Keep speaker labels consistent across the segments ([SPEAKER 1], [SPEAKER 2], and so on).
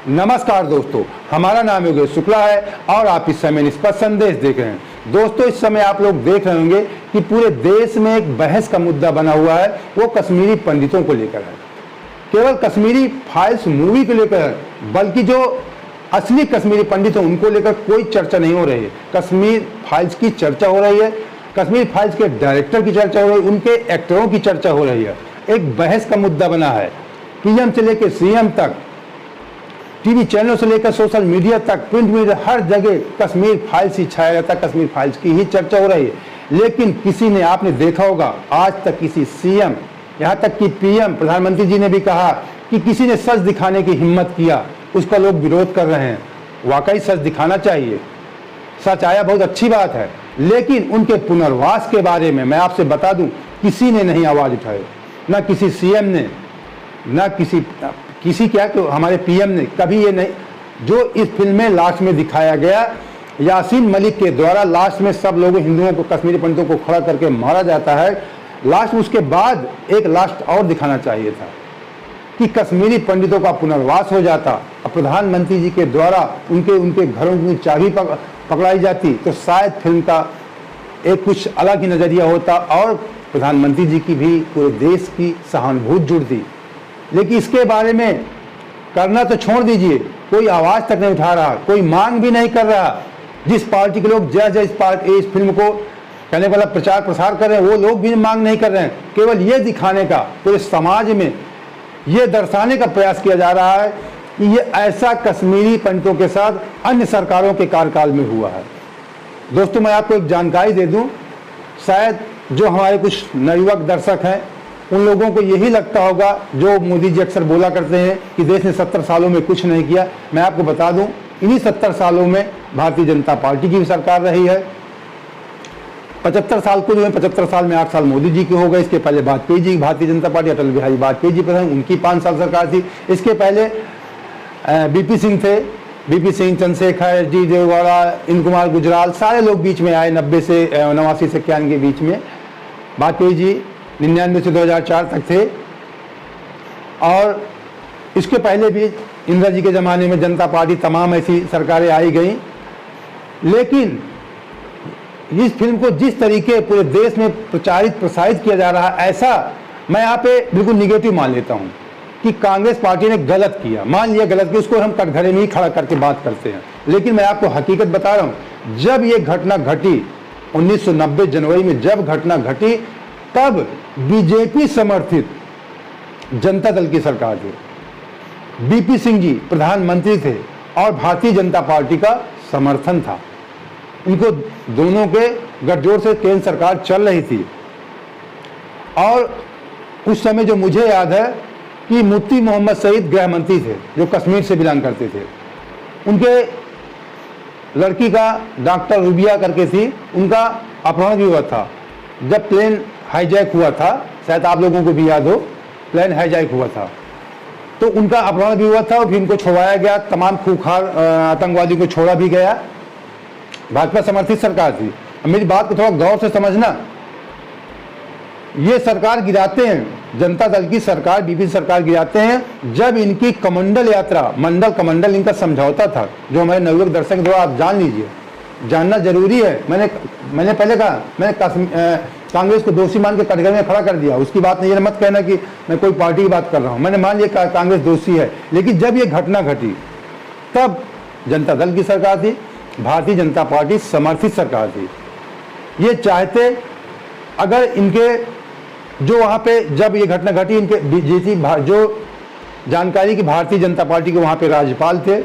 [SPEAKER 1] नमस्कार दोस्तों, हमारा नाम योगेश शुक्ला है और आप इस समय निष्पक्ष संदेश देख रहे हैं। दोस्तों, इस समय आप लोग देख रहे होंगे कि पूरे देश में एक बहस का मुद्दा बना हुआ है, वो कश्मीरी पंडितों को लेकर है। केवल कश्मीरी फाइल्स मूवी को लेकर, बल्कि जो असली कश्मीरी पंडित हैं उनको लेकर कोई चर्चा नहीं हो रही है। कश्मीर फाइल्स की चर्चा हो रही है, कश्मीर फाइल्स के डायरेक्टर की चर्चा हो रही है, उनके एक्टरों की चर्चा हो रही है। एक बहस का मुद्दा बना है। पीएम से लेकर सीएम तक, टीवी चैनलों से लेकर सोशल मीडिया तक, प्रिंट मीडिया, हर जगह कश्मीर फाइल्स ही छाया जाता है, कश्मीर फाइल्स की ही चर्चा हो रही है। लेकिन किसी ने, आपने देखा होगा, आज तक किसी सीएम, यहाँ तक कि पीएम, प्रधानमंत्री जी ने भी कहा कि किसी ने सच दिखाने की हिम्मत किया, उसका लोग विरोध कर रहे हैं। वाकई सच दिखाना चाहिए, सच आया बहुत अच्छी बात है, लेकिन उनके पुनर्वास के बारे में मैं आपसे बता दूं, किसी ने नहीं आवाज उठाई। ना किसी सीएम ने, ना किसी क्या कि हमारे पीएम ने कभी ये नहीं। जो इस फिल्म में लास्ट में दिखाया गया, यासीन मलिक के द्वारा लास्ट में सब लोगों, हिंदुओं को, कश्मीरी पंडितों को खड़ा करके मारा जाता है लास्ट में, उसके बाद एक लास्ट और दिखाना चाहिए था कि कश्मीरी पंडितों का पुनर्वास हो जाता और प्रधानमंत्री जी के द्वारा उनके घरों की चाबी पकड़ाई जाती, तो शायद फिल्म का एक कुछ अलग ही नज़रिया होता और प्रधानमंत्री जी की भी पूरे देश की सहानुभूति जुड़ती। लेकिन इसके बारे में करना तो छोड़ दीजिए, कोई आवाज़ तक नहीं उठा रहा, कोई मांग भी नहीं कर रहा। जिस पार्टी के लोग इस फिल्म को कहने वाला प्रचार प्रसार कर रहे हैं, वो लोग भी मांग नहीं कर रहे हैं। केवल ये दिखाने का, पूरे समाज में ये दर्शाने का प्रयास किया जा रहा है कि ये ऐसा कश्मीरी पंडितों के साथ अन्य सरकारों के कार्यकाल में हुआ है। दोस्तों, मैं आपको एक जानकारी दे दूं, शायद जो हमारे कुछ नवयुवक दर्शक हैं उन लोगों को यही लगता होगा, जो मोदी जी अक्सर बोला करते हैं कि देश ने 70 सालों में कुछ नहीं किया। मैं आपको बता दूं, इन्हीं 70 सालों में भारतीय जनता पार्टी की भी सरकार रही है। 75 साल को जो है, 75 साल में 8 साल मोदी जी के हो गए। इसके पहले वाजपेयी जी, भारतीय जनता पार्टी, अटल बिहारी वाजपेयी जी प्रधान, उनकी 5 साल सरकार थी। इसके पहले बीपी सिंह थे, बीपी सिंह, चंद्रशेखर जी, देवगौड़ा, इंद्र कुमार गुजराल, सारे लोग बीच में आए 89 से 91 के बीच में। वाजपेयी जी 99 से 2004 तक थे। और इसके पहले भी इंदिरा जी के ज़माने में जनता पार्टी, तमाम ऐसी सरकारें आई गई। लेकिन इस फिल्म को जिस तरीके पूरे देश में प्रसारित किया जा रहा है, ऐसा मैं यहाँ पे बिल्कुल निगेटिव मान लेता हूँ कि कांग्रेस पार्टी ने गलत किया। मान लिया गलत किया, उसको हम कटघरे में ही खड़ा करके बात करते हैं। लेकिन मैं आपको हकीकत बता रहा हूँ, जब ये घटना घटी 1990 जनवरी में, जब घटना घटी, तब बीजेपी समर्थित जनता दल की सरकार थी। बीपी सिंह जी प्रधानमंत्री थे और भारतीय जनता पार्टी का समर्थन था। इनको दोनों के गठजोड़ से केंद्र सरकार चल रही थी। और उस समय जो मुझे याद है कि मुफ्ती मोहम्मद सईद गृह मंत्री थे, जो कश्मीर से बिलोंग करते थे। उनके लड़की का डॉक्टर रुबिया करके थी, उनका अपहरण भी हुआ था। जब प्लेन हाईजैक हुआ था, शायद आप लोगों को भी याद हो, प्लेन हाईजैक हुआ था, तो उनका अपहरण भी हुआ था और फिर उनको छोड़ाया गया। तमाम खूंखार आतंकवादियों को छोड़ा भी गया। भाजपा समर्थित सरकार थी। मेरी बात को थोड़ा गौर से समझना, ये सरकार गिराते हैं, जनता दल की सरकार, बीपी सरकार गिराते हैं जब इनकी कमंडल यात्रा, कमंडल इनका समझौता था, जो हमारे नवयुवक दर्शक द्वारा आप जान लीजिए, जानना जरूरी है। मैंने पहले कहा, मैंने कांग्रेस को दोषी मान के कटघरे में खड़ा कर दिया। उसकी बात नहीं, ये मत कहना कि मैं कोई पार्टी की बात कर रहा हूं। मैंने मान लिया कांग्रेस दोषी है, लेकिन जब ये घटना घटी तब जनता दल की सरकार थी, भारतीय जनता पार्टी समर्थित सरकार थी। ये चाहते, अगर इनके जो वहाँ पे जब ये घटना घटी, इनके बीजेपी जो जानकारी की भारतीय जनता पार्टी के वहाँ पे राज्यपाल थे,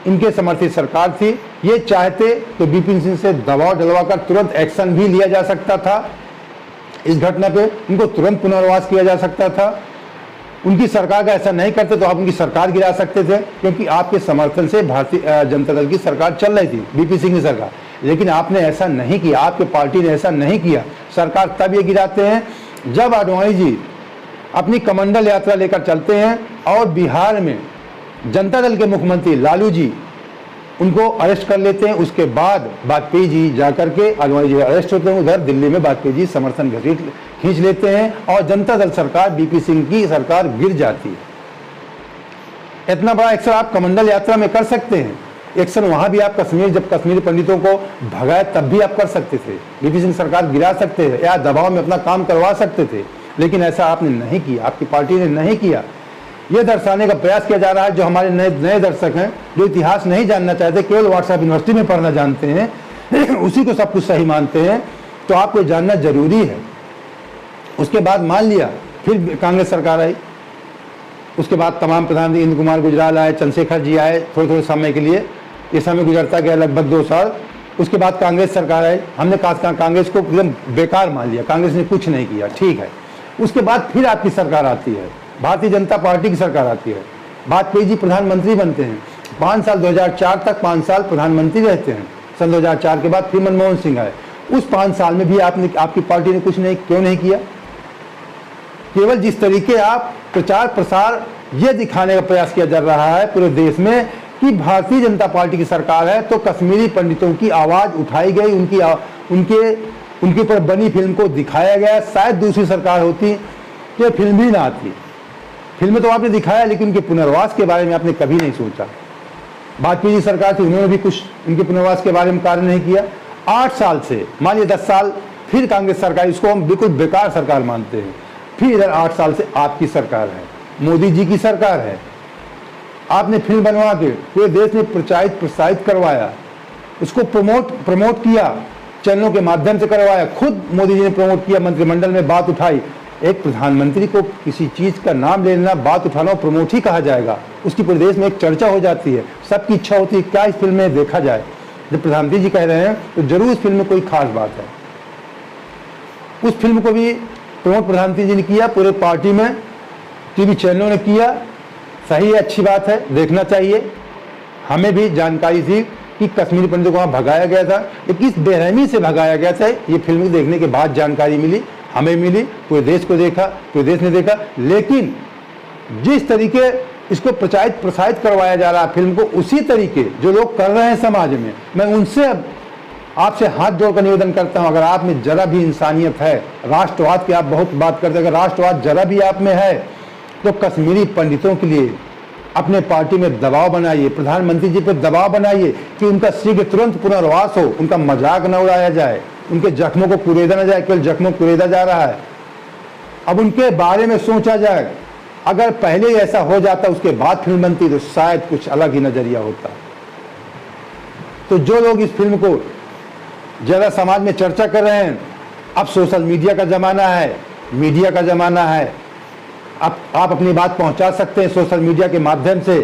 [SPEAKER 1] इनके समर्थित सरकार थी। ये चाहते तो बीपी सिंह से दबाव डलवाकर तुरंत एक्शन भी लिया जा सकता था। इस घटना पे इनको तुरंत पुनर्वास किया जा सकता था। उनकी सरकार का ऐसा नहीं करते तो आप उनकी सरकार गिरा सकते थे, क्योंकि आपके समर्थन से भारतीय जनता दल की सरकार चल रही थी, बीपी सिंह की सरकार। लेकिन आपने ऐसा नहीं किया, आपके पार्टी ने ऐसा नहीं किया। सरकार तब ये गिराते हैं जब आडवाणी जी अपनी कमंडल यात्रा लेकर चलते हैं और बिहार में जनता दल के मुख्यमंत्री लालू जी उनको अरेस्ट कर लेते हैं। उसके बाद वाजपेयी जी जाकर के, आडवाणी जी अरेस्ट होते हैं, उधर दिल्ली में वाजपेयी जी समर्थन खींच लेते हैं और जनता दल सरकार, बीपी सिंह की सरकार गिर जाती है। इतना बड़ा एक्शन आप कमंडल यात्रा में कर सकते हैं। एक्शन वहां भी आप कश्मीर, जब कश्मीरी पंडितों को भगाए तब भी आप कर सकते थे, बीपी सिंह सरकार गिरा सकते थे या दबाव में अपना काम करवा सकते थे, लेकिन ऐसा आपने नहीं किया, आपकी पार्टी ने नहीं किया। ये दर्शाने का प्रयास किया जा रहा है, जो हमारे नए दर्शक हैं, जो इतिहास नहीं जानना चाहते, केवल व्हाट्सएप यूनिवर्सिटी में पढ़ना जानते हैं, उसी को सब कुछ सही मानते हैं, तो आपको जानना जरूरी है। उसके बाद मान लिया फिर कांग्रेस सरकार आई, उसके बाद तमाम प्रधानमंत्री इंद्र कुमार गुजराल आए, चंद्रशेखर जी आए थोड़े थोड़े समय के लिए, ये समय गुजरता गया लगभग 2 साल। उसके बाद कांग्रेस सरकार आई, हमने कांग्रेस को एकदम बेकार मान लिया, कांग्रेस ने कुछ नहीं किया, ठीक है। उसके बाद फिर आपकी सरकार आती है, भारतीय जनता पार्टी की सरकार आती है, वाजपेयी जी प्रधानमंत्री बनते हैं, 5 साल 2004 तक 5 साल प्रधानमंत्री रहते हैं। सन 2004 के बाद फिर मनमोहन सिंह आए, उस 5 साल में भी आपकी पार्टी ने कुछ नहीं, क्यों नहीं किया? केवल जिस तरीके आप प्रचार प्रसार ये दिखाने का प्रयास किया जा रहा है पूरे देश में कि भारतीय जनता पार्टी की सरकार है, तो कश्मीरी पंडितों की आवाज उठाई गई, उनके ऊपर बनी फिल्म को दिखाया गया। शायद दूसरी सरकार होती तो फिल्म भी ना आती। फिल्म तो आपने दिखाया, लेकिन उनके पुनर्वास के बारे में आपने कभी नहीं सोचा। वाजपेयी जी सरकार थी, उन्होंने भी कुछ उनके पुनर्वास के बारे में कार्य नहीं किया। 8 साल से, मानिए 10 साल फिर कांग्रेस सरकार, इसको हम बिल्कुल बेकार सरकार मानते हैं। फिर इधर 8 साल से आपकी सरकार है, मोदी जी की सरकार है। आपने फिल्म बनवा के पूरे देश में प्रसारित करवाया, उसको प्रमोट किया, चैनलों के माध्यम से करवाया, खुद मोदी जी ने प्रमोट किया, मंत्रिमंडल में बात उठाई। एक प्रधानमंत्री को किसी चीज का नाम लेना, बात उठाना प्रमोट ही कहा जाएगा, उसकी पूरे देश में एक चर्चा हो जाती है, सबकी इच्छा होती है क्या इस फिल्म में देखा जाए। जब प्रधानमंत्री जी कह रहे हैं तो जरूर इस फिल्म में कोई खास बात है। उस फिल्म को भी प्रमोट प्रधानमंत्री जी ने किया, पूरे पार्टी में टीवी चैनलों ने किया, सही है, अच्छी बात है, देखना चाहिए। हमें भी जानकारी थी कि कश्मीरी पंडितों को वहाँ भगाया गया था, लेकिन किस बेरहमी से भगाया गया था, ये फिल्म देखने के बाद जानकारी मिली, हमें मिली, पूरे देश को देखा, पूरे देश ने देखा। लेकिन जिस तरीके इसको प्रसारित करवाया जा रहा है फिल्म को, उसी तरीके जो लोग कर रहे हैं समाज में, मैं उनसे आपसे हाथ जोड़कर निवेदन करता हूं, अगर आप में जरा भी इंसानियत है, राष्ट्रवाद की आप बहुत बात करते हैं, अगर राष्ट्रवाद जरा भी आप में है, तो कश्मीरी पंडितों के लिए अपने पार्टी में दबाव बनाइए, प्रधानमंत्री जी पर दबाव बनाइए कि उनका शीघ्र तुरंत पुनर्वास हो, उनका मजाक न उड़ाया जाए, उनके जख्मों को कुरेदा न जाए, केवल जख्मों को कुरेदा जा रहा है। अब उनके बारे में सोचा जाए, अगर पहले ऐसा हो जाता उसके बाद फिल्म बनती तो शायद कुछ अलग ही नजरिया होता। तो जो लोग इस फिल्म को ज्यादा समाज में चर्चा कर रहे हैं, अब सोशल मीडिया का जमाना है, मीडिया का जमाना है, आप अपनी बात पहुंचा सकते हैं सोशल मीडिया के माध्यम से।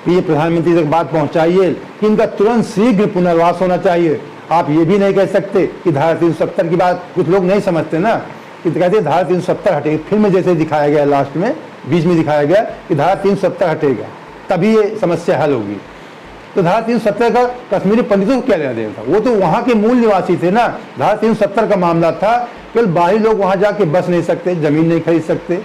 [SPEAKER 1] ये प्रधानमंत्री तक बात पहुंचाइए कि इनका तुरंत शीघ्र पुनर्वास होना चाहिए। आप ये भी नहीं कह सकते कि धारा 370 की बात कुछ लोग नहीं समझते ना, कि कहते हैं धारा 370 हटेगी, फिल्म में जैसे दिखाया गया, लास्ट में बीच में दिखाया गया कि धारा 370 हटेगा तभी ये समस्या हल होगी। तो धारा 370 का कश्मीरी पंडितों को क्या लेना देना था? वो तो वहां के मूल निवासी थे ना। धारा 370 का मामला था केवल बाहरी लोग वहां जाके बस नहीं सकते, जमीन नहीं खरीद सकते,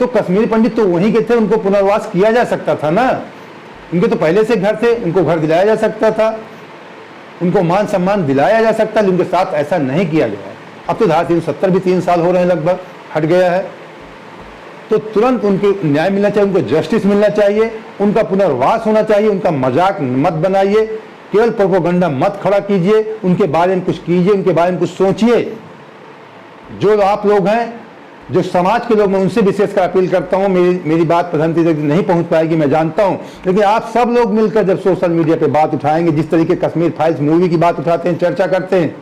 [SPEAKER 1] तो कश्मीरी पंडित तो वहीं के थे, उनको पुनर्वास किया जा सकता था ना। उनके तो पहले से घर थे, उनको घर दिलाया जा सकता था, उनको मान सम्मान दिलाया जा सकता, लेकिन उनके साथ ऐसा नहीं किया गया। अब तो धारा 370 भी 3 साल हो रहे हैं लगभग, हट गया है, तो तुरंत उनको न्याय मिलना चाहिए, उनको जस्टिस मिलना चाहिए, उनका पुनर्वास होना चाहिए। उनका मजाक मत बनाइए, केवल प्रोपोगंडा मत खड़ा कीजिए, उनके बारे में कुछ कीजिए, उनके बारे में कुछ सोचिए। जो आप लोग हैं, जो समाज के लोग, मैं उनसे विशेषकर अपील करता हूं, मेरी बात प्रधानमंत्री तक नहीं पहुंच पाएगी, मैं जानता हूं, लेकिन आप सब लोग मिलकर जब सोशल मीडिया पे बात उठाएंगे, जिस तरीके कश्मीर फाइल्स मूवी की बात उठाते हैं, चर्चा करते हैं,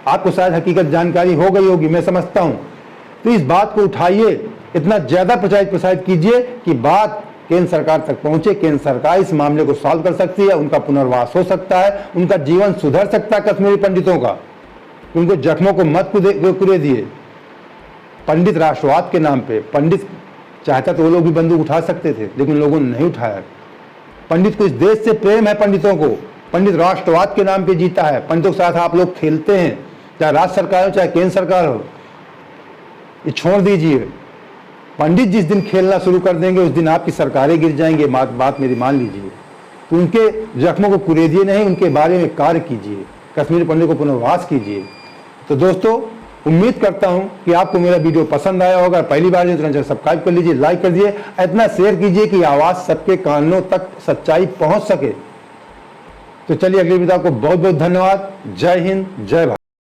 [SPEAKER 1] आपको शायद हकीकत जानकारी हो गई होगी, मैं समझता हूं, तो इस बात को उठाइए, इतना ज्यादा प्रसारित कीजिए कि बात केंद्र सरकार तक पहुंचे। केंद्र सरकार इस मामले को सॉल्व कर सकती है, उनका पुनर्वास हो सकता है, उनका जीवन सुधर सकता है कश्मीरी पंडितों का। उनको जख्मों को मत कुरे दिए। पंडित राष्ट्रवाद के नाम पे, पंडित चाहता तो वो लोग भी बंदूक उठा सकते थे, लेकिन लोगों ने नहीं उठाया। पंडित को इस देश से प्रेम है, पंडितों को, पंडित राष्ट्रवाद के नाम पे जीता है। पंडितों के साथ आप लोग खेलते हैं, चाहे राज्य सरकार हो चाहे केंद्र सरकार हो, ये छोड़ दीजिए। पंडित जिस दिन खेलना शुरू कर देंगे उस दिन आपकी सरकारें गिर जाएंगे, बात मेरी मान लीजिए। तो उनके जख्मों को कुरेदिए नहीं, उनके बारे में कार्य कीजिए, कश्मीरी पंडित को पुनर्वास कीजिए। तो दोस्तों, उम्मीद करता हूं कि आपको मेरा वीडियो पसंद आया होगा। पहली बार तो चैनल सब्सक्राइब कर लीजिए, लाइक कर दीजिए, इतना शेयर कीजिए कि आवाज सबके कानों तक सच्चाई पहुंच सके। तो चलिए अगली वीडियो को बहुत बहुत धन्यवाद। जय हिंद, जय भारत।